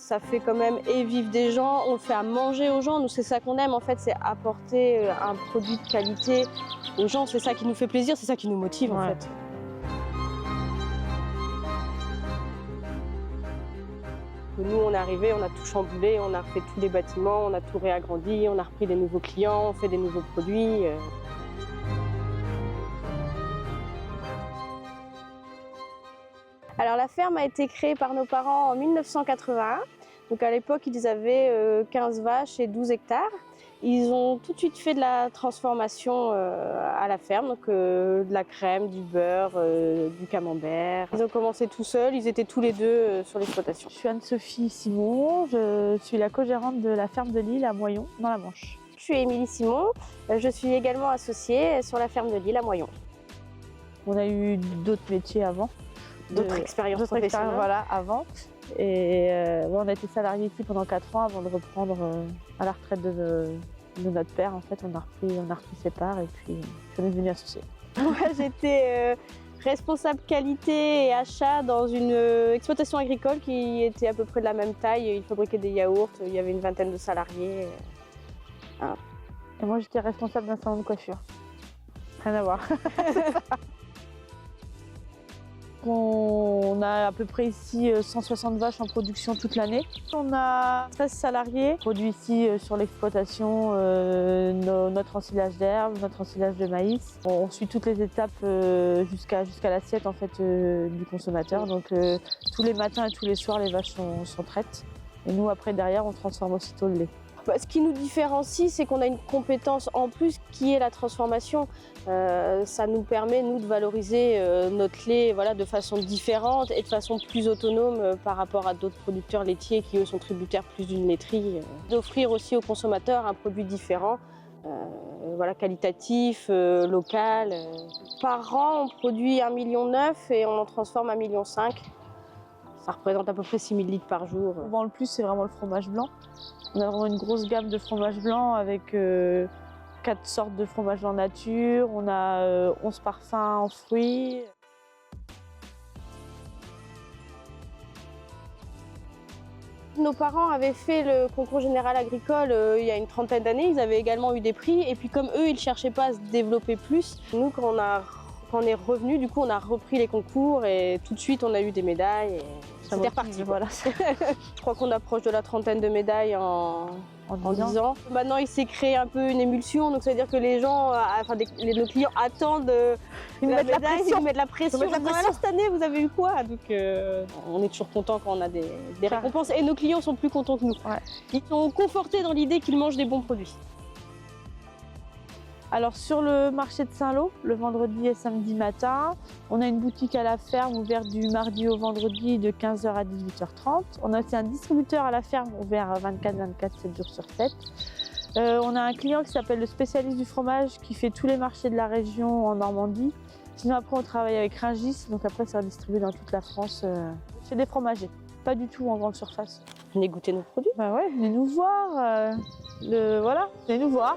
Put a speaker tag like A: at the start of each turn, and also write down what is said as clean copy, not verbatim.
A: ça fait quand même et vivre des gens, on le fait à manger aux gens. Nous, c'est ça qu'on aime en fait, c'est apporter un produit de qualité aux gens. C'est ça qui nous fait plaisir, c'est ça qui nous motive en fait. Nous, on est arrivés, on a tout chamboulé, on a refait tous les bâtiments, on a tout réagrandi, on a repris des nouveaux clients, on fait des nouveaux produits. Alors la ferme a été créée par nos parents en 1981. Donc à l'époque, ils avaient 15 vaches et 12 hectares. Ils ont tout de suite fait de la transformation à la ferme, donc de la crème, du beurre, du camembert. Ils ont commencé tout seuls, ils étaient tous les deux sur l'exploitation.
B: Je suis Anne-Sophie Simon, je suis la co-gérante de la ferme de Lille à Moyon, dans la Manche.
A: Je suis Émilie Simon, je suis également associée sur la ferme de Lille à Moyon.
B: On a eu d'autres métiers avant.
A: D'autres expériences professionnelles.
B: Voilà, avant. Et on a été salariés ici pendant 4 ans avant de reprendre à la retraite de notre père. En fait, on a repris ses parts et puis on est devenu associés.
A: Moi, j'étais responsable qualité et achat dans une exploitation agricole qui était à peu près de la même taille. Ils fabriquaient des yaourts, il y avait une vingtaine de salariés.
B: Et moi, j'étais responsable d'un salon de coiffure. Rien à voir. On a à peu près ici 160 vaches en production toute l'année. On a 13 salariés. On produit ici sur l'exploitation notre ensilage d'herbe, notre ensilage de maïs. On suit toutes les étapes jusqu'à l'assiette en fait, du consommateur. Donc tous les matins et tous les soirs, les vaches sont traites. Et nous, après, derrière, on transforme aussitôt le lait.
A: Ce qui nous différencie, c'est qu'on a une compétence en plus qui est la transformation. Ça nous permet, nous, de valoriser notre lait de façon différente et de façon plus autonome par rapport à d'autres producteurs laitiers qui, eux, sont tributaires plus d'une laiterie. D'offrir aussi aux consommateurs un produit différent, qualitatif, local. Par an, on produit 1,9 million et on en transforme 1,5 million. Ça représente à peu près 6 000 litres par jour.
B: On vend le plus, c'est vraiment le fromage blanc. On a vraiment une grosse gamme de fromage blanc avec 4 sortes de fromage blanc nature. On a 11 parfums en fruits.
A: Nos parents avaient fait le concours général agricole il y a une trentaine d'années. Ils avaient également eu des prix. Et puis comme eux, ils ne cherchaient pas à se développer plus, nous, quand on est revenu, du coup, on a repris les concours et tout de suite, on a eu des médailles. Et c'était reparti.
B: Voilà.
A: Je crois qu'on approche de la trentaine de médailles en 10 ans. Maintenant, il s'est créé un peu une émulsion, donc ça veut dire que les gens, nos clients attendent la médaille, ils mettent la pression. Alors, cette année, vous avez eu quoi? Donc, on est toujours content quand on a des récompenses et nos clients sont plus contents que nous.
B: Ouais.
A: Ils sont confortés dans l'idée qu'ils mangent des bons produits.
B: Alors sur le marché de Saint-Lô, le vendredi et samedi matin, on a une boutique à la ferme ouverte du mardi au vendredi de 15h à 18h30. On a aussi un distributeur à la ferme ouvert 24/24, 7 jours sur 7. On a un client qui s'appelle le spécialiste du fromage qui fait tous les marchés de la région en Normandie. Sinon après on travaille avec Rungis, donc après ça va distribuer dans toute la France chez des fromagers, pas du tout en grande surface.
A: Venez goûter nos produits.
B: Bah ouais, venez nous voir, venez nous voir.